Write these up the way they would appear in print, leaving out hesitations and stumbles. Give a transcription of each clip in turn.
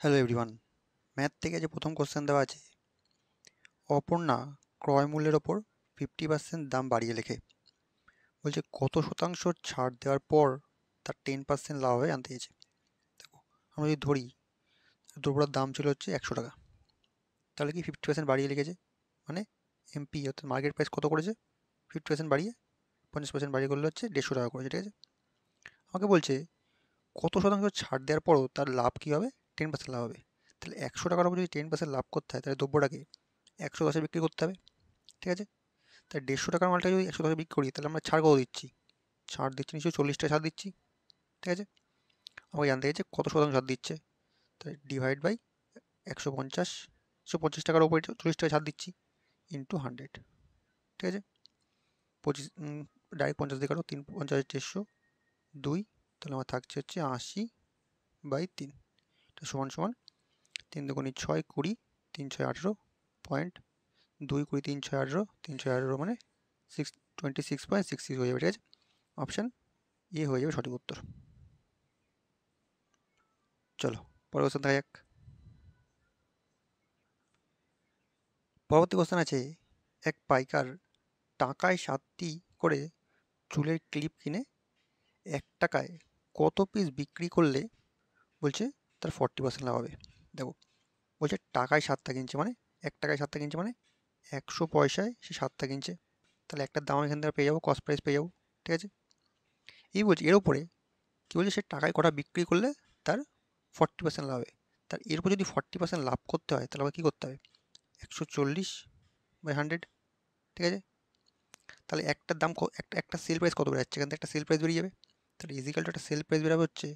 Hello everyone, math থেকে যে প্রথম কোশ্চেন দেওয়া আছে, অপর্ণা ক্রয় মূল্যের ওপর 50% দাম বাড়িয়ে লেখে। বলছে কত শতাংশ ছাড় দেওয়ার পর তার 10% লাভ হবে জানতে চেয়েছে। দেখো, আমরা যদি ধরি দ্রব্যটার দাম ছিল হচ্ছে 100 টাকা, তাহলে কি 50% বাড়িয়ে লিখেছে, মানে এমপি অর্থাৎ মার্কেট প্রাইস কত করেছে, 50% বাড়িয়ে 50% বাড়িয়ে করলে হচ্ছে 150 টাকা করেছে। ঠিক আছে, আমাকে বলছে কত শতাংশ ছাড় দেওয়ার পরও তার লাভ কী হবে, 10% লাভ হবে। তাহলে 100 টাকার উপর যদি 10% লাভ করতে হয়, তাহলে দ্রব্যটাকে 110-এ বিক্রি করতে হবে। ঠিক আছে, তাই 150 টাকার মালটা যদি 110-এ বিক্রি করি, তাহলে আমরা ছাড় কত দিচ্ছি, ছাড় দিচ্ছি নিশ্চয়ই 40 টাকা ছাড় দিচ্ছি। ঠিক আছে, আমাকে জানতে গেছে কত শতাংশ ছাড় দিচ্ছে, তাই ডিভাইড বাই 150, 150 টাকার উপরে 40 টাকা ছাড় দিচ্ছি ইন্টু 100। ঠিক আছে, 25 ডাইরেক্ট 50 দিয়ে কাটো, 3 50 400 2, তাহলে আমার থাকছে হচ্ছে 80/3। এটা সমান সমান 3 দুগুণে 6 20, 3 6 18, পয়েন্ট 2 20 3 6 18, 3 6 18 মানে 26.66 হয়ে যাবে। ঠিক আছে, অপশান এ হয়ে যাবে সঠিক উত্তর। চলো পরের কোশ্চেন দেখা যাক। পরবর্তী কোশ্চেন আছে, এক পাইকার টাকায় 7টি করে চুলের ক্লিপ কিনে 1 টাকায় কত পিস বিক্রি করলে বলছে তার 40% লাভ হবে। দেখো, বলছে টাকায় 7টা কিনছে, মানে 1 টাকায় 7টা কিনছে, মানে 100 পয়সায় সে 7টা কিনছে, তাহলে একটার দাম এখান থেকে পেয়ে যাবো, কস্ট প্রাইস পেয়ে যাবো। ঠিক আছে, এই বলছে এর উপরে কী বলছে, সে টাকায় কটা বিক্রি করলে তার 40% লাভ হবে। তার এর উপর যদি 40% লাভ করতে হয়, তাহলে আবার কী করতে হবে, 140/100। ঠিক আছে, তাহলে একটার দাম একটা সেল প্রাইস কত বেরোচ্ছে, এখান থেকে একটা সেল প্রাইস বেরিয়ে যাবে। তাহলে ইজিক্যাল টু একটা সেল প্রাইস বেরোবে হচ্ছে,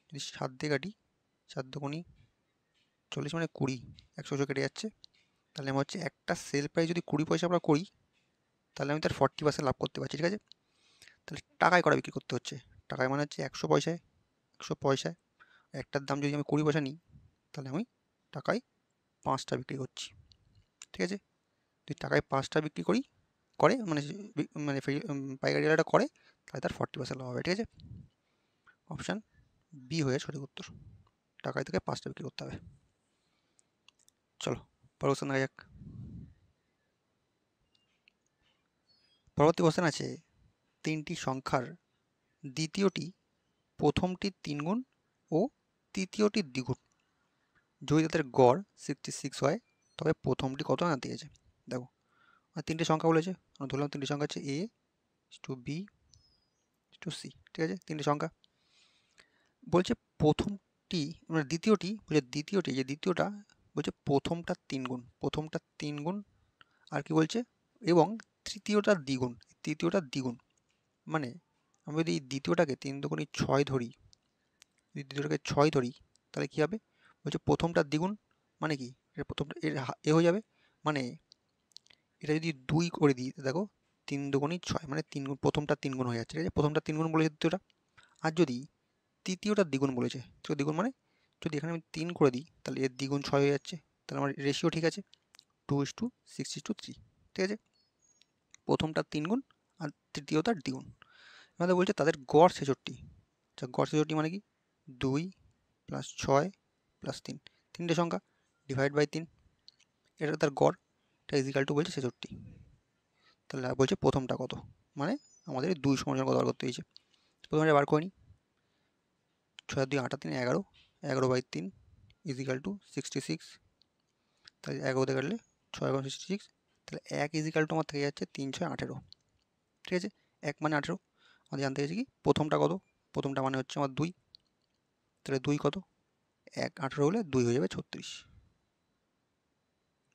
যদি 7 দিয়ে কাটি, 7 দুগুণি 40 মানে 20, 100 কেটে যাচ্ছে, তাহলে আমার হচ্ছে একটা সেল প্রাইস যদি 20 পয়সা আমরা করি, তাহলে আমি তার 40% লাভ করতে পারছি। ঠিক আছে, তাহলে টাকায় কটা বিক্রি করতে হচ্ছে, টাকায় মানে হচ্ছে 100 পয়সায়, 100 পয়সায় একটার দাম যদি আমি 20 পয়সা নিই, তাহলে আমি টাকায় 5টা বিক্রি করছি। ঠিক আছে, যদি টাকায় 5টা বিক্রি করি করে মানে মানে পাইকারিওয়ালাটা করে, তাহলে তার 40% লাভ হবে। ঠিক আছে, অপশান বি হয়ে সঠিক উত্তর, টাকায় থেকে 5টা বিক্রি করতে হবে। চলো পরের কোশ্চেন দেখা যাক। পরবর্তী কোশ্চেন আছে, 3টি সংখ্যার দ্বিতীয়টি প্রথমটির 3 গুণ ও তৃতীয়টির দ্বিগুণ, যদি তাদের গড় 66 হয়, তবে প্রথমটি কত জানতে চেয়েছে। দেখো, আর 3টে সংখ্যা বলেছে, আমরা ধরলাম 3টে সংখ্যা হচ্ছে এ টু বি টু সি। ঠিক আছে, 3টে সংখ্যা বলছে প্রথমটি মানে দ্বিতীয়টি, বলছে দ্বিতীয়টি যে দ্বিতীয়টা বলছে প্রথমটার 3 গুণ, প্রথমটার 3 গুণ, আর কি বলছে এবং তৃতীয়টার দ্বিগুণ, তৃতীয়টার দ্বিগুণ। মানে আমি যদি এই দ্বিতীয়টাকে 3 দুগুণে 6 ধরি, যদি দ্বিতীয়টাকে 6 ধরি, তাহলে কী হবে, বলছে প্রথমটার দ্বিগুণ, মানে কি এটা প্রথমটা এর এ হয়ে যাবে, মানে এটা যদি 2 করে দিই, দেখো 3 দুগুণে 6 মানে 3 গুণ, প্রথমটার 3 গুণ হয়ে যাচ্ছে। ঠিক আছে, প্রথমটার 3 গুণ বলেছে দ্বিতীয়টা। আর যদি তৃতীয়টার দ্বিগুণ বলেছে, তো দ্বিগুণ মানে যদি এখানে আমি 3 করে দিই, তাহলে এর দ্বিগুণ 6 হয়ে যাচ্ছে, তাহলে আমার রেশিও ঠিক আছে 2:6:3। ঠিক আছে, প্রথমটার 3 গুণ আর তৃতীয়টার দ্বিগুণ। আমাদের বলছে তাদের গড় 66। আচ্ছা, গড় 66 মানে কি, 2 + 6 + 3, 3টে সংখ্যা ডিভাইড বাই 3, এটা তার গড়, এটা ইজিক্যাল টু বলছে 66। তাহলে বলছে প্রথমটা কত, মানে আমাদের 2 সমান কত বার করতে হয়েছে, প্রথমে বার করে নিই, 6 2 8 3 11, 11/3 ইজিক্যাল টু 66। তাহলে 11 দিয়ে কাটলে 6 এবং 66, তাহলে 1 ইজিক্যাল টু আমার থেকে যাচ্ছে 3 6 18। ঠিক আছে, 1 মানে 18, আমাদের জানতে গেছি কি প্রথমটা কত, প্রথমটা মানে হচ্ছে আমার 2, তাহলে 2 কত, 1 18 হলে 2 হয়ে যাবে 36।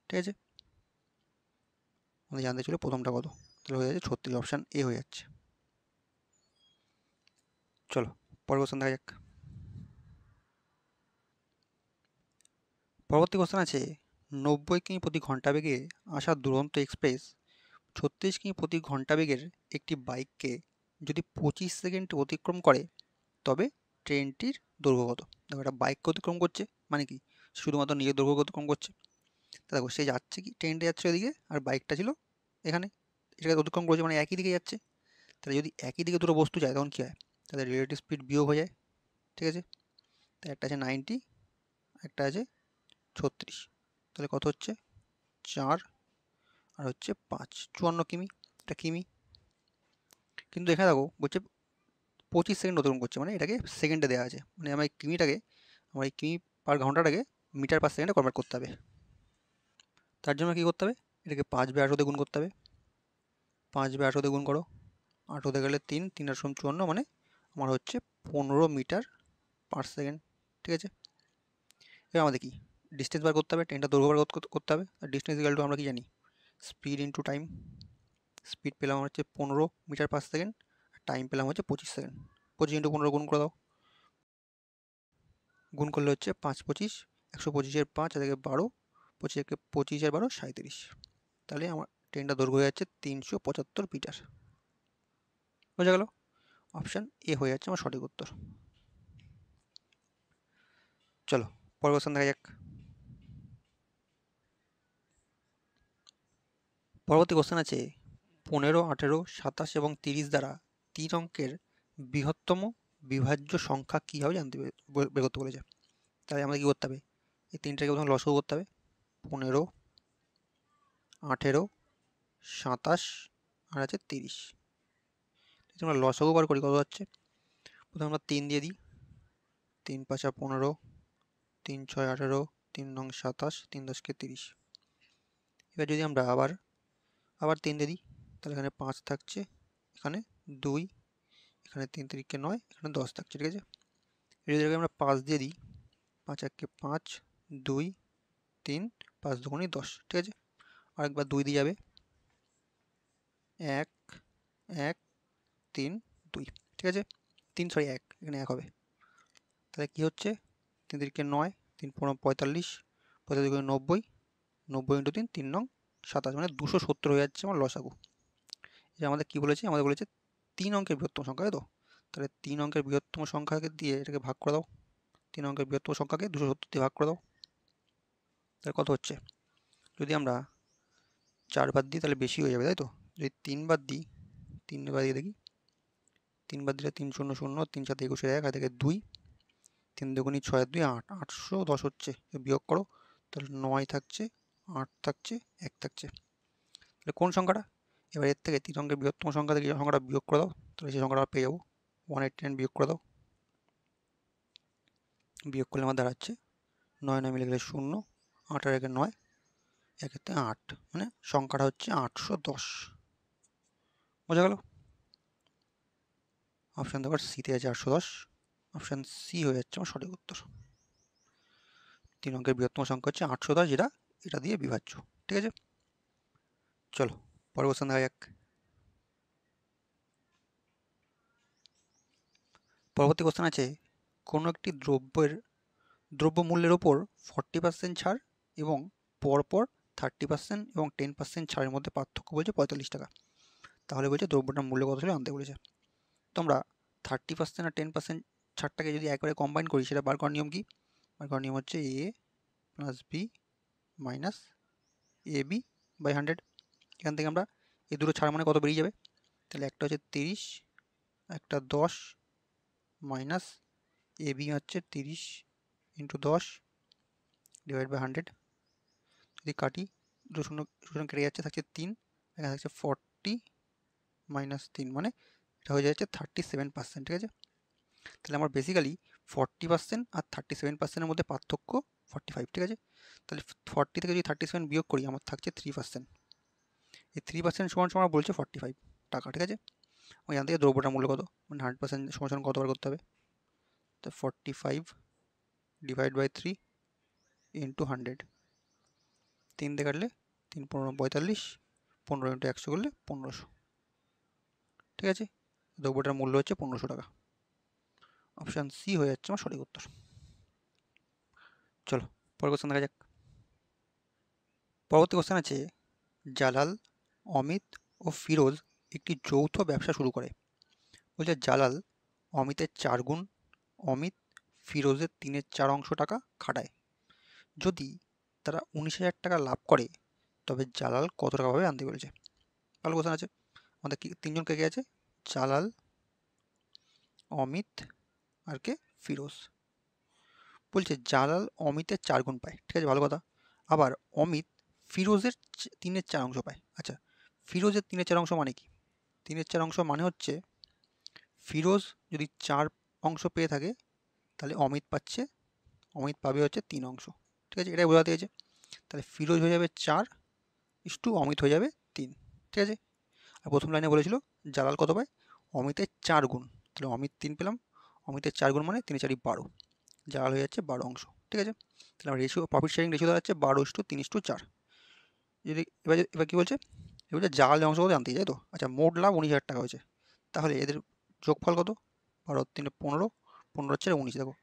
ঠিক আছে, আমাদের জানতে ছিল প্রথমটা কত, তাহলে হয়ে যাচ্ছে 36, অপশান এ হয়ে যাচ্ছে। চলো পরের কোশ্চেন দেখা যাক। পরবর্তী কোশ্চেন আছে, 90 কিমি প্রতি ঘন্টা বেগে আসা দুরন্ত এক্সপ্রেস 36 কিমি প্রতি ঘন্টা বেগের একটি বাইককে যদি 25 সেকেন্ড অতিক্রম করে, তবে ট্রেনটির দৈর্ঘ্য কত। দেখো, একটা বাইককে অতিক্রম করছে, মানে কি শুধুমাত্র নিজের দৈর্ঘ্য অতিক্রম করছে। তা দেখো, সে যাচ্ছে কি, ট্রেনটা যাচ্ছে ওইদিকে আর বাইকটা ছিল এখানে, এটাকে অতিক্রম করেছে মানে একই দিকে যাচ্ছে। তাহলে যদি একই দিকে দুটো বস্তু যায়, তখন কী হয়, তাদের রিলেটিভ স্পিড বিয়োগ হয়ে যায়। ঠিক আছে, তাই একটা আছে 90, একটা আছে 36, তাহলে কত হচ্ছে 4 আর হচ্ছে 5, 54 কিমি, এটা কিমি। কিন্তু এখানে দেখো বলছে 25 সেকেন্ড অতিক্রম করছে, মানে এটাকে সেকেন্ডে দেওয়া আছে, মানে আমার এই কিমিটাকে, আমার এই কিমি পার ঘন্টাটাকে মিটার পার সেকেন্ডে কনভার্ট করতে হবে। তার জন্য কী করতে হবে, এটাকে 5/18 গুণ করতে হবে। 5/18 গুণ করো, 18 গেলে 3, 3 আর 54, মানে আমার হচ্ছে 15 মিটার পার সেকেন্ড। ঠিক আছে, এবার আমাদের কি ডিস্টেন্স বার করতে হবে, ট্রেনটা দৈর্ঘ্য বার করতে হবে। আর ডিস্টেন্স ইকুয়াল টু আমরা কি জানি, স্পিড ইন্টু টাইম। স্পিড পেলাম হচ্ছে 15 মিটার পার সেকেন্ড, আর টাইম পেলাম হচ্ছে 25 সেকেন্ড। 25 ইন্টু 15 গুণ করে দাও, গুণ করলে হচ্ছে 5 25, 125-এর 5 থেকে 12, 25 আর 12 37। তাহলে আমার ট্রেনটা দৈর্ঘ্য হয়ে যাচ্ছে 375 মিটার। বোঝা গেল? অপশান এ হয়ে যাচ্ছে আমার সঠিক উত্তর। চলো পরের কোশ্চেন দেখা যাক। পরবর্তী কোশ্চেন আছে 15, 18, 27 এবং 30 দ্বারা 3 অঙ্কের বৃহত্তম বিভাজ্য সংখ্যা কী হবে জানতে বের করতে বলেছে। তাহলে আমাদের কী করতে হবে, এই তিনটাকে প্রথমে লসাগু করতে হবে। 15, 18, 27 আর আছে 30। আমরা লসাগু বার করি, কত হচ্ছে, প্রথমে আমরা 3 দিয়ে দিই, 3 5 15, 3 6 18, 3 9 27, 3 10 30। এবার যদি আমরা আবার 3 দিয়ে দিই, তাহলে এখানে 5 থাকছে, এখানে 2, এখানে 3 3 9, এখানে 10 থাকছে। ঠিক আছে, যদি আমরা 5 দিয়ে দিই, 5 1 5, 2 3, 5 2 10। ঠিক আছে, আরেকবার 2 দিয়ে যাবে, 1 1 3 2। ঠিক আছে, 3 সরি 1, এখানে 1 হবে। তাহলে কী হচ্ছে, 3 3 9, 3 15 45, 45 90, 90 ইন্টু 3, 3 9 27, মানে 270 হয়ে যাচ্ছে আমার লসাগু। এটা আমাদের কী বলেছে, আমাদের বলেছে 3 অঙ্কের বৃহত্তম সংখ্যা, তাই তো? তাহলে 3 অঙ্কের বৃহত্তম সংখ্যাকে দিয়ে এটাকে ভাগ করে দাও, 3 অঙ্কের বৃহত্তম সংখ্যাকে 270 দিয়ে ভাগ করে দাও। তাহলে কত হচ্ছে, যদি আমরা 4 বাদ দিই তাহলে বেশি হয়ে যাবে, তাই তো? যদি 3 বাদ দিই, 3 বাদ দিয়ে দেখি, 3 বাদ দিলে 3 0 0, 3 7 21 1, আর থেকে 2, 3 2 6 2 8, 810 হচ্ছে। বিয়োগ করো, তাহলে 9 থাকছে, 8 থাকছে, 1 থাকছে। তাহলে কোন সংখ্যাটা, এবার এর থেকে 3 অঙ্কের বৃহত্তম সংখ্যা থেকে যে সংখ্যাটা বিয়োগ করে দাও, তাহলে সেই সংখ্যাটা পেয়ে যাবো 189। বিয়োগ করে দাও, বিয়োগ করলে আমার দাঁড়াচ্ছে 9 9 মিলে গেলে 0, 8 আর 1 9, 1 তে 8, মানে সংখ্যাটা হচ্ছে 810। বোঝা গেল? অপশান দেখো সিতে আছে 810, অপশান সি হয়ে যাচ্ছে আমার সঠিক উত্তর। 3 অঙ্কের বৃহত্তম সংখ্যা হচ্ছে 810, যেটা এটা দিয়ে বিভাজ্য। ঠিক আছে, চলো পরের কোশ্চেন দেখা যাক। পরবর্তী কোশ্চেন আছে কোনো একটি দ্রব্যমূল্যের ওপর 40% ছাড় এবং পরপর 30% এবং 10% ছাড়ের মধ্যে পার্থক্য বলছে 45 টাকা। তাহলে বলছে দ্রব্যটার মূল্য কত ছিল আনতে বলেছে। তো আমরা 30% আর 10% ছাড়টাকে যদি একবারে কম্বাইন করি, সেটা বার করার নিয়ম কি? বার করার নিয়ম হচ্ছে A plus B minus A B by 100। এখান থেকে আমরা এই দুটো ছাড় মানে কত বেরিয়ে যাবে, তাহলে একটা হচ্ছে 30, একটা 10, মাইনাস এ বি হচ্ছে 30 ইন্টু 10 ডিভাইড বাই 100। যদি কাটি, দুটো শূন্য শূন্য কেটে যাচ্ছে, থাকছে 3, এখানে থাকছে 40 মাইনাস 3, মানে এটা হয়ে যাচ্ছে 37%। ঠিক আছে, তাহলে আমার বেসিক্যালি 40% আর 37%-এর মধ্যে পার্থক্য 45। ঠিক আছে, তাহলে 40 থেকে যদি 37 বিয়োগ করি, আমার থাকছে 3%। এই 3% সমান সমান বলছে 45 টাকা। ঠিক আছে, এখান থেকে দ্রব্যটার মূল্য কত, মানে 100% সমান সমান কতবার করতে হবে, তো 45 ডিভাইড বাই 3 ইন্টু 100। 3 দিয়ে কাটলে 3 15 45, 15 ইন্টু 100 করলে 1500। ঠিক আছে, দ্রব্যটার মূল্য হচ্ছে 1500 টাকা। অপশান সি হয়ে যাচ্ছে আমার সঠিক উত্তর। চলো পরের কোশ্চেন দেখা যাক। পরবর্তী কোশ্চেন আছে জালাল, অমিত ও ফিরোজ একটি যৌথ ব্যবসা শুরু করে। বলছে জালাল অমিতের 4 গুণ, অমিত ফিরোজের 3/4 টাকা খাটায়। যদি তারা 19,000 টাকা লাভ করে, তবে জালাল কত টাকা পাবে আনতে বলেছে। ভালো কোশ্চেন আছে। আমাদের কি তিনজন কে কে আছে, জালাল, অমিত আর কে ফিরোজ। বলছে জালাল অমিতের 4 গুণ পায়, ঠিক আছে, ভালো কথা। আবার অমিত ফিরোজের 3-এর 4 অংশ পায়। আচ্ছা, ফিরোজের 3-এর 4 অংশ মানে কি? 3-এর 4 অংশ মানে হচ্ছে ফিরোজ যদি 4 অংশ পেয়ে থাকে তাহলে অমিত পাবে হচ্ছে 3 অংশ, ঠিক আছে, এটাই বোঝাতে চেয়েছে। তাহলে ফিরোজ হয়ে যাবে 4 অমিত হয়ে যাবে 3, ঠিক আছে। আর প্রথম লাইনে বলেছিল জালাল কত পায়? অমিতের 4 গুণ, তাহলে অমিত 3 পেলাম, অমিতের 4 গুণ মানে 3 4 12, জালাল হয়ে যাচ্ছে 12 অংশ, ঠিক আছে। তাহলে আমার রেশিও, প্রফিট শেয়ারিং রেশিও দাঁড়াচ্ছে 12:3:4। যদি এবার কি বলছে? এবার জালালের অংশ কত জানতে চাই তো। আচ্ছা, মোট লাভ 19,000 টাকা হয়েছে, তাহলে এদের যোগফল কত? 12 3 15, 15 4 19, দেখো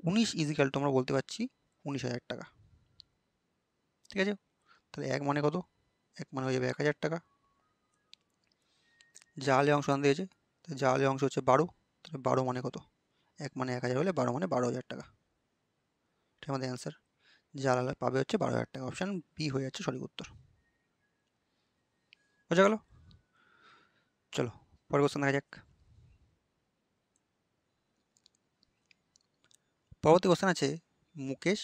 19 ইজিক্যাল তো আমরা বলতে পারছি 19,000 টাকা, ঠিক আছে। তাহলে এক মানে কত? এক মানে হয়ে যাবে 1,000 টাকা। জালালের অংশ জানতে চাইছে, তাহলে জালালের অংশ হচ্ছে 12, তাহলে 12 মানে কত? এক মানে 1,000 হলে 12 মানে 12,000 টাকা, এটা আমাদের অ্যান্সার। জালাল পাবে হচ্ছে 12,000 টাকা, অপশান বি হয়ে যাচ্ছে সঠিক উত্তর। বোঝা গেল? চলো পরের কোশ্চেন দেখা যাক। পরবর্তী কোশ্চেন আছে, মুকেশ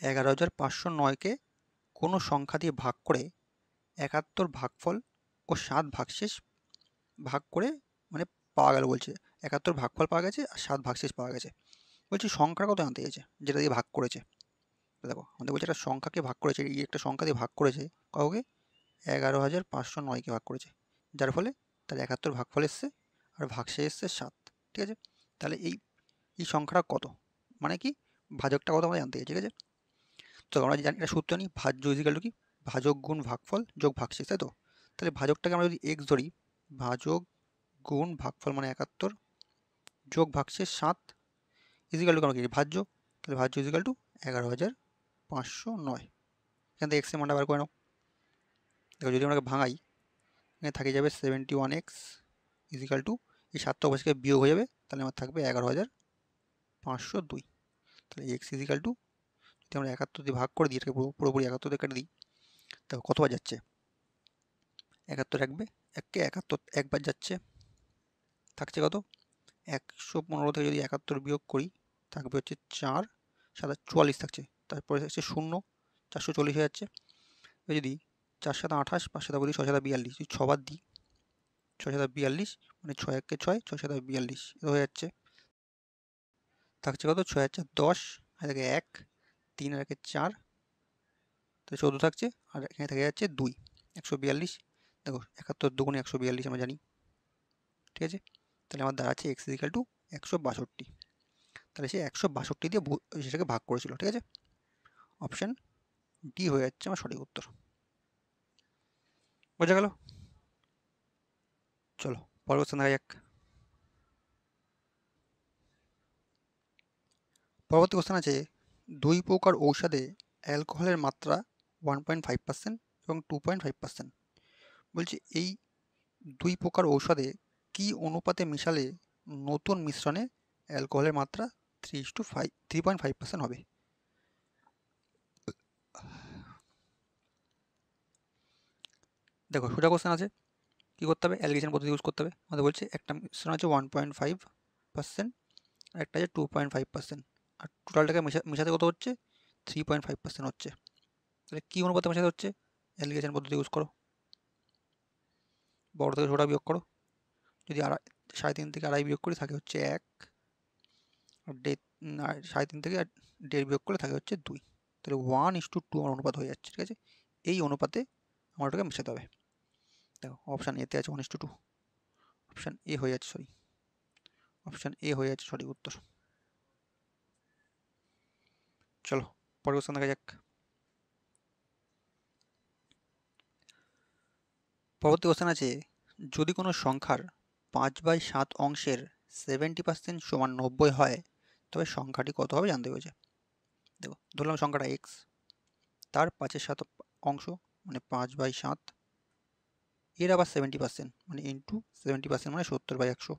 11,509কে কোনো সংখ্যা দিয়ে ভাগ করে 71 ভাগফল ও 7 ভাগশেষ ভাগ করে মানে পাওয়া গেল, বলছে 71 ভাগফল পাওয়া গেছে আর 7 ভাগশেষ পাওয়া গেছে। বলছি সংখ্যা কত জানতে চাইছে, যেটা দিয়ে ভাগ করেছে। দেখো আমাদের বলছে একটা সংখ্যাকে ভাগ করেছে, এই একটা সংখ্যা দিয়ে ভাগ করেছে কাউকে 11,509কে ভাগ করেছে, যার ফলে তার 71 ভাগফল এসছে আর ভাগশেষ এসছে 7, ঠিক আছে। তাহলে এই সংখ্যাটা কত, মানে কি ভাজকটা কত আমরা জানতে চাই, ঠিক আছে। তো আমরা জানি এটা সূত্র জানি, ভাজ্য ইজিক্যাল টু কি ভাজক গুণ ভাগফল যোগ ভাগশেষ, তাই তো। তাহলে ভাজকটাকে আমরা যদি x ধরি, ভাজক গুণ ভাগফল মানে 71 যোগ ভাগশেষ 7 ইজিক্যাল টু আমরা কি ভাজ্য, তাহলে ভাজ্য ইজিক্যাল টু 11,509। এখান থেকে x এর মানটা বার করে নাও। দেখো যদি আমরা ভাঙাই, এখানে থাকে যাবে 71x ইজিক্যাল টু এই 7টা অবশ্যই বিয়োগ হয়ে যাবে, তাহলে আমার থাকবে 11,502। তাহলে x ইজিক্যাল টু যদি আমরা 71 দিয়ে ভাগ করে দিই, এটাকে পুরোপুরি 71 দিয়ে কেটে দিই, দেখো কতবার যাচ্ছে 71 এককে 71 একবার যাচ্ছে, থাকছে কত 115 থেকে যদি 71 বিয়োগ করি থাকবে হচ্ছে 4 7 44 থাকছে, তারপরে থাকছে 0 440 হয়ে যাচ্ছে। এবার যদি 4 7 28 5 7 বলি 6 7 42, যদি 6 বার দিই 6 7 42 মানে 6 1 6 6 7 42 এটা হয়ে যাচ্ছে, থাকছে কত 6 4 10 আর থেকে 1 3 আর 1 4, তাহলে 14 থাকছে, আর এখানে থেকে যাচ্ছে 2 142। দেখো 71 দুগুণে 142 আমরা জানি, ঠিক আছে। তাহলে আমার দাঁড়াচ্ছে x ইজিক্যাল টু 162, তাহলে সে 162 দিয়ে সেটাকে ভাগ করেছিল, ঠিক আছে। অপশান ডি হয়ে যাচ্ছে আমার সঠিক উত্তর। বোঝা গেল? চলো পরের কোশ্চেন দেখা যাক। পরবর্তী কোশ্চেন আছে, 2 প্রকার ঔষধে অ্যালকোহলের মাত্রা 1.5% এবং 2.5%। বলছি এই 2 প্রকার ঔষধে কি অনুপাতে মিশালে নতুন মিশ্রণে অ্যালকোহলের মাত্রা 3.5% হবে। দেখো সোজা কোশ্চেন আছে, কী করতে হবে, অ্যালিগেশন পদ্ধতি ইউজ করতে হবে। আমাদের বলছে একটা মিশ্রণ আছে 1.5% আর একটা আছে 2.5%, আর টোটালটাকে মেশাতে কত হচ্ছে 3.5% হচ্ছে। তাহলে কী অনুপাতে মেশাতে হচ্ছে, অ্যালিগেশন পদ্ধতি ইউজ করো, বড় থেকে ছোটা বিয়োগ করো। যদি 3.5 থেকে 2.5 বিয়োগ করি থাকে হচ্ছে 1, আর 3.5 থেকে 1.5 বিয়োগ করলে থাকে হচ্ছে 2, তাহলে 1:2 আমার অনুপাত হয়ে যাচ্ছে, ঠিক আছে। এই অনুপাতে আমার ওটাকে মেশাতে হবে। দেখো অপশান এতে আছে 1:2, অপশান এ হয়ে যাচ্ছে অপশান এ হয়ে যাচ্ছে সঠিক উত্তর। চলো পরের কোশ্চেন দেখা যাক। পরবর্তী কোশ্চেন আছে, যদি কোনো সংখ্যার 5/7 অংশের 70% সমান 90 হয় তবে সংখ্যাটি কত হবে জানতে হয়েছে। দেখো ধরলাম সংখ্যাটা x, তার 5/7 অংশ মানে 5/7, এর আবার 70% মানে ইন্টু 70% মানে 70/100,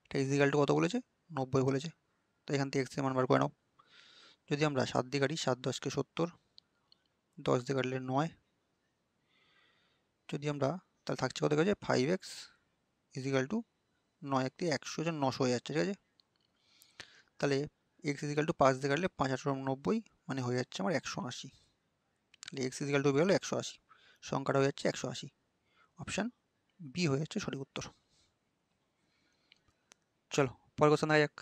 এটা ইজিক্যাল টু কত বলেছে 90 বলেছে। তো এখান থেকে x এর মান বার করে নাও। যদি আমরা 7 দিয়ে কাটি 7 10 70, 10 দিয়ে কাটলে 9, যদি আমরা তাহলে থাকছে কত গেছে 5x ইজিক্যাল টু 9 1 দিয়ে 100 900 হয়ে যাচ্ছে, ঠিক আছে। তাহলে এক্স ইজিক্যাল টু 5 দিয়ে কাটলে 5 8 90 মানে হয়ে যাচ্ছে আমার 180। তাহলে এক্স ইজিক্যাল টু বেরোলো 180, সংখ্যাটা হয়ে যাচ্ছে 180। অপশান বি হয়ে যাচ্ছে সঠিক উত্তর। চলো পরের কোশ্চেন দেখা যাক।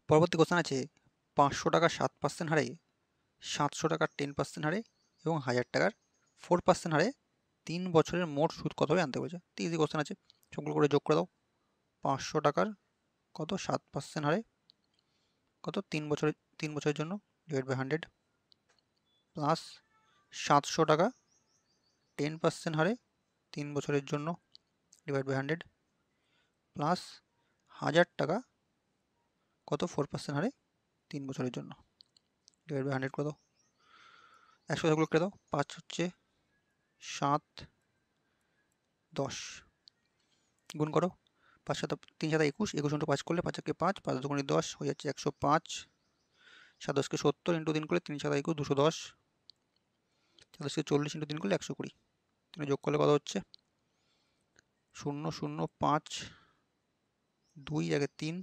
পরবর্তী কোশ্চেন আছে 500 টাকা 7% হারে, 700 টাকার 10% হারে এবং 1000 টাকার 4% হারে 3 বছরের মোট সুদ কত হবে আনতে বলেছে। তো ইজি কোশ্চেন আছে, সবগুলো করে যোগ করে দাও। 500 টাকার কত 7% হারে কত 3 বছরের জন্য ডিভাইড বাই 100 প্লাস 700 টাকা 10% হারে 3 বছরের জন্য ডিভাইড বাই 100 প্লাস 1000 টাকা কত 4% হারে 3 বছরের জন্য ডিভাইড বাই 100 করে দাও। 100 গুলো করে দাও, 5 হচ্ছে 7 10 গুণ করো, 5 7 3 7 21, 21 ইন্টু 5 করলে 5 একে 5, 5 দুগুণে 10 হয়ে যাচ্ছে 105, 7 10 কে 70 ইন্টু 3 করলে 3 7 21 210, 7 10 কে 40 ইন্টু 3 করলে 120, তুমি যোগ করলে কত হচ্ছে 0 0 5 2 একে 3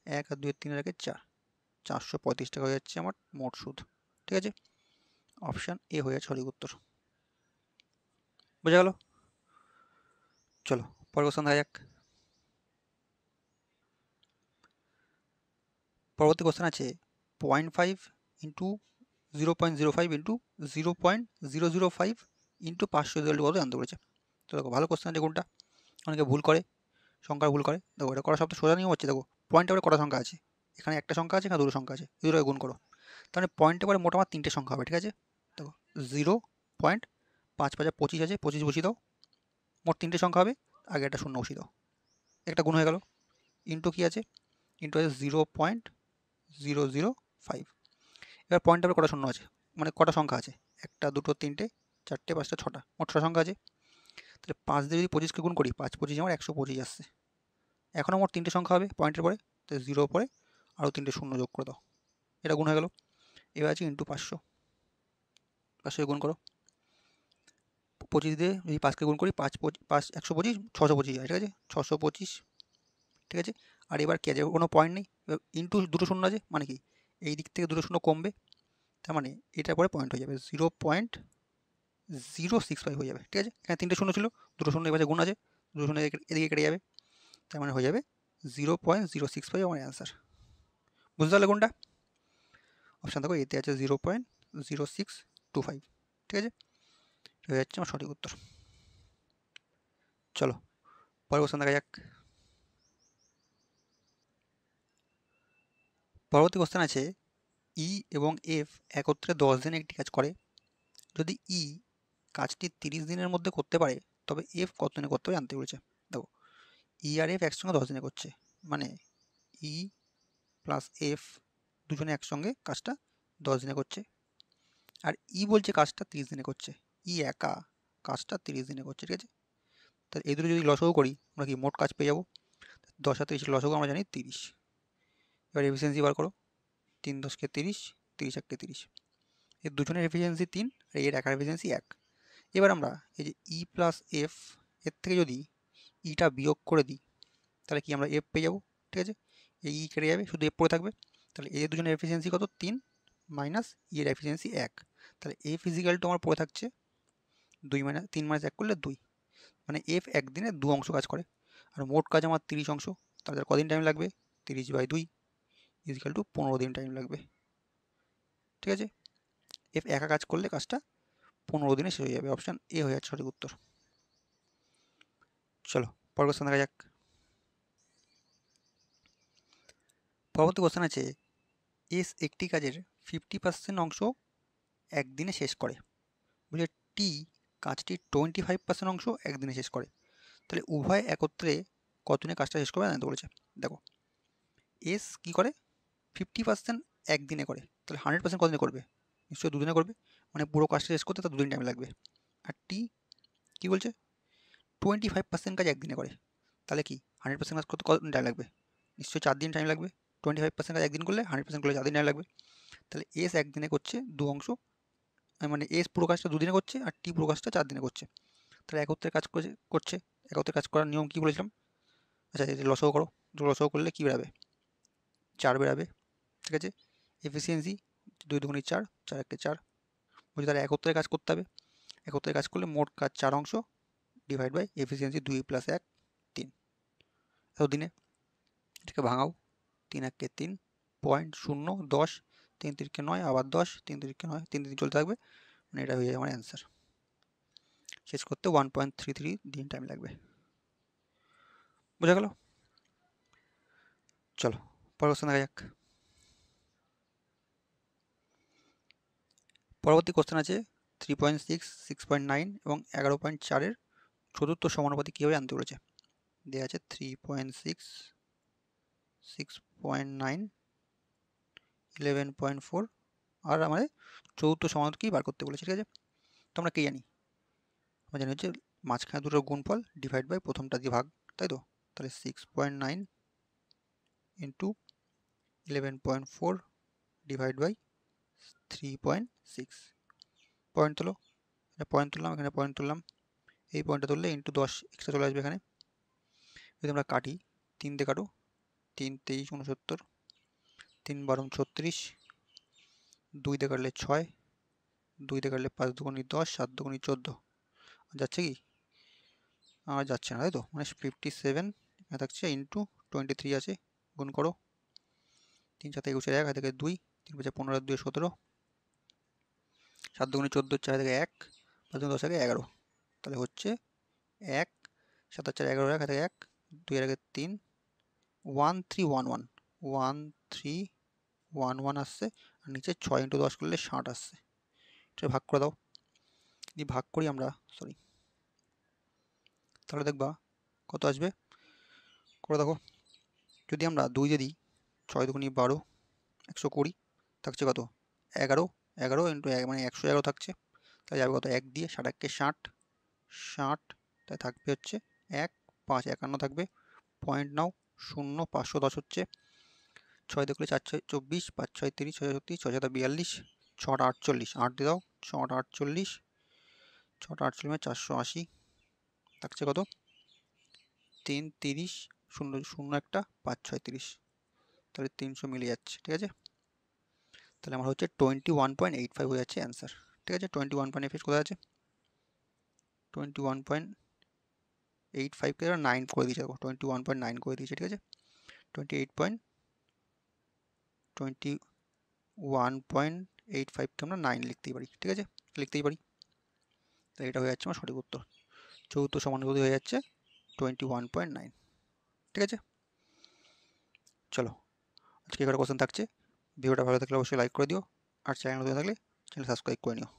1 আর 2 3 একে 4, 435 টাকা হয়ে যাচ্ছে আমার মোট সুদ। ঠিক আছে, অপশান এ হয়ে যাচ্ছে সঠিক উত্তর। বোঝা গেল? চলো পরের কোশ্চেন দেখা যাক। পরবর্তী কোশ্চেন আছে 0.5 ইন্টু 0.05 ইন্টু 0.005 ইন্টু 500 কত জানতে বলেছে। তো দেখো ভালো কোশ্চেন আছে কোনটা, অনেকে ভুল করে, সংখ্যা ভুল করে। দেখো এটা করা সবচেয়ে সোজা নিয়ম হচ্ছে, দেখো পয়েন্টের পরে কটা সংখ্যা আছে, এখানে একটা সংখ্যা আছে, এখানে দুটো সংখ্যা আছে, দুটোকে গুণ করো। তাহলে পয়েন্টের পরে মোটামুটি 3টে সংখ্যা হবে। ঠিক আছে, দেখো 0.5 5 25 আছে, 25 বসিয়ে দাও, মোট 3টে সংখ্যা হবে, আগে একটা শূন্য বসিয়ে দাও, একটা গুণ হয়ে গেল। ইন্টু কি আছে, ইন্টু আছে 0.005। এবার পয়েন্টের পরে কটা শূন্য আছে, মানে কটা সংখ্যা আছে, একটা দুটো তিনটে চারটে পাঁচটা ছটা, মোট 6টা সংখ্যা আছে। তাহলে 5 দিয়ে যদি 25কে গুণ করি, 5 25 আমার 125 আসছে। এখনও মোট 3টে সংখ্যা হবে পয়েন্টের পরে, তো 0 পরে আরও 3টে শূন্য যোগ করে দাও, এটা গুণ হয়ে গেল। এবার আছে ইন্টু 500, 500 গুণ করো, 25 দিয়ে যদি 5কে গুণ করি 5 5 125 625 হয়। ঠিক আছে, 625। ঠিক আছে, আর এবার কি আছে, কোনো পয়েন্ট নেই, ইন্টু দুটো শূন্য আছে, মানে কি এই দিক থেকে দুটো শূন্য কমবে, তার মানে এটার পরে পয়েন্ট হয়ে যাবে 0.065 হয়ে যাবে। ঠিক আছে, এখানে 3টে শূন্য ছিল, দুটো শূন্য এবার গুণ আছে, দুটো শূন্য এদিকে কেটে যাবে, তার মানে হয়ে যাবে 0.065 আমার অ্যান্সার। বুঝতে পারলে কোনটা? অপশান দেখো এতে আছে 0.0625। ঠিক আছে, হয়ে যাচ্ছে আমার সঠিক উত্তর। চলো পরের কোশ্চেন দেখা যাক। পরবর্তী কোশ্চেন আছে ই এবং এফ একত্রে 10 দিনে একটি কাজ করে, যদি ই কাজটি 30 দিনের মধ্যে করতে পারে তবে এফ কত দিনে করতে হবে জানতে বলেছে। দেখো ই আর এফ একসঙ্গে 10 দিনে করছে, মানে ই প্লাস এফ দুজনে একসঙ্গে কাজটা 10 দিনে করছে, আর ই বলছে কাজটা 30 দিনে করছে, ই একা কাজটা 30 দিনে করছে। ঠিক আছে, তাহলে এই দুটো যদি লসাগু করি আমরা কি মোট কাজ পেয়ে যাবো, 10 আর 30 লসাগু আমরা জানি 30। এবার এফিসিয়েন্সি বার করো, 3 10 কে 30, 30 1 কে 30, এর দুজনের এফিসিয়েন্সি 3 আর এর একার এফিসিয়েন্সি 1। এবার আমরা এই যে ই প্লাস এফ এর থেকে যদি ইটা বিয়োগ করে দিই তাহলে কি আমরা এফ পেয়ে যাবো। ঠিক আছে, এই ই কেটে যাবে, শুধু এফ পড়ে থাকবে। তাহলে এদের দুজনের এফিসিয়েন্সি কত 3 মাইনাস ই এর এফিসিয়েন্সি 1, তাহলে এফ ইজিক্যাল টু আমার পড়ে থাকছে 2 মাইনাস 3 মাইনাস 1 করলে 2, মানে এফ একদিনে 2 অংশ কাজ করে, আর মোট কাজ আমার 30 অংশ, তাহলে কদিন টাইম লাগবে 30/2 ইজিক্যাল টু 15 দিন টাইম লাগবে। ঠিক আছে, এফ একা কাজ করলে কাজটা 15 দিনে শেষ হয়ে যাবে, অপশান এ হয়ে যাচ্ছে সঠিক উত্তর। চলো পরের কোশ্চেন দেখা যাক। পরবর্তী কোশ্চেন আছে এস একটি কাজের 50% অংশ একদিনে শেষ করে, বলে টি কাজটির 25% অংশ একদিনে শেষ করে, তাহলে উভয় একত্রে কতদিনে কাজটা শেষ করবে জানতে বলেছে। দেখো এস কি করে 50% একদিনে করে, তাহলে 100% কতদিনে করবে, নিশ্চয়ই দুদিনে করবে, মানে পুরো কাজটা শেষ করতে তার দুদিন টাইম লাগবে। আর টি কি বলছে 25% কাজ একদিনে করে, তাহলে কি 100% কাজ করতে কতদিন টাইম লাগবে, নিশ্চয়ই 4 দিন টাইম লাগবে। 25% কাজ একদিন করলে 100% করলে 4 দিন টাইম লাগবে, তাহলে এস একদিনে করছে 2 অংশ, মানে এস পুরো কাজটা 2 দিনে করছে আর টি পুরো কাজটা 4 দিনে করছে, তাহলে একত্রে কাজ করছে। একত্রে কাজ করার নিয়ম কি বলেছিলাম, আচ্ছা এটা লসাগু করো, লসাগু করলে কী বেরাবে? 4 বেরাবে, ঠিক আছে। এফিসিয়েন্সি 2 দুগুণে 4, 4 1 4, বলছি তাহলে একত্রে কাজ করতে হবে। একত্রে কাজ করলে মোট কাজ 4 অংশ ডিভাইড বাই এফিসিয়েন্সি 2 + 1 3। এতদিনে এটাকে ভাঙাও, 3 1 3, 0.0 10, 3 3 9, আবার 10, 3 3 9, 3 3 চলতে থাকবে, মানে এটা হয়ে যায় আমার অ্যান্সার। শেষ করতে 1.33 দিন টাইম লাগবে। বোঝা গেল? চলো পরের কোশ্চেন দেখা যাক। পরবর্তী কোশ্চেন আছে 3.6, 6.9 এবং 11.4 এর চতুর্থ সমানুপাতি কীভাবে আনতে বলেছে। দেওয়া আছে 3.6, 6.9, 11.4 আর আমাদের চতুর্থ সমানুপাতি বার করতে বলেছে, ঠিক আছে। তো আমরা কি জানি? আমরা জানি হচ্ছে মাঝখানে দুটোর গুণফল ডিভাইড বাই প্রথমটা দিয়ে ভাগ, তাই তো। তাহলে 6.9 ইন্টু 11.4 ডিভাইড বাই 3.6। পয়েন্ট তোলো, এটা পয়েন্ট তুললাম, এখানে পয়েন্ট তুললাম, এই পয়েন্টটা তুললে ইন্টু 10 এক্সট্রা চলে আসবে এখানে। যদি আমরা কাটি, 3 দিয়ে কাটো, 3 23 69, 3 12 36, 2 দিয়ে কাটলে 6, 2 দিয়ে কাটলে 5 দুগুণে 10, 7 দুগুণে 14, যাচ্ছে কি? আর যাচ্ছে না, তাই তো। মানে 57 এখানে থাকছে, ইন্টু 23 আছে, গুণ করো, 3 7 21 1 থেকে 2, 3 5 15 2 17, 7 দুগুণে 14, 4 থেকে 1, 5 দুগুণে 10 থেকে 11, তাহলে হচ্ছে 1 7 4 11 1 থেকে 1, 2 এর আগে 3, 1311, 1311 আসছে, আর নিচে 6 ইন্টু 10 করলে 60 আসছে। এটা ভাগ করে দাও, যদি ভাগ করি আমরা, সরি, তাহলে দেখবা কত আসবে, করে দেখো। যদি আমরা 2 দিয়ে দিই, 6 দুগুণে 12, 120, থাকছে কত? 11, 11 ইন্টু 1 মানে 111 থাকছে, তাহলে যাবে কত? 1 দিয়ে, 60 1 60, 60, তাই থাকবে হচ্ছে 1 5 51 থাকবে, পয়েন্ট নাও, 0 510 হচ্ছে, 6 দিয়ে করলে 4 6 24, 5 6 30, 6 36, 6 7 42, 6 8 48, 8 দিয়ে দাও, 6 8 48, 6 8 48 মানে 480, থাকছে কত? 3 30, 0 0 একটা, 5 6 30, তাহলে 300 মিলে যাচ্ছে, ঠিক আছে। তাহলে আমার হচ্ছে 21.85 হয়ে যাচ্ছে অ্যান্সার, ঠিক আছে। 21.85 কোথায় আছে? 21.85 কে 9 করে দিয়েছে, দেখো 21.9 করে দিয়েছে, ঠিক আছে। 21.85 কে আমরা 9 লিখতেই পারি, ঠিক আছে, লিখতেই পারি। তাই এটা হয়ে যাচ্ছে আমার সঠিক উত্তর। চতুর্থ সমানুপাতি হয়ে যাচ্ছে 21.9, ঠিক আছে। চলো আজকে এখানে কোশ্চেন থাকছে। ভিডিওটা ভালো থাকলে অবশ্যই লাইক করে দিও, আর চ্যানেল নতুন থাকলে চ্যানেল সাবস্ক্রাইব করে নিও।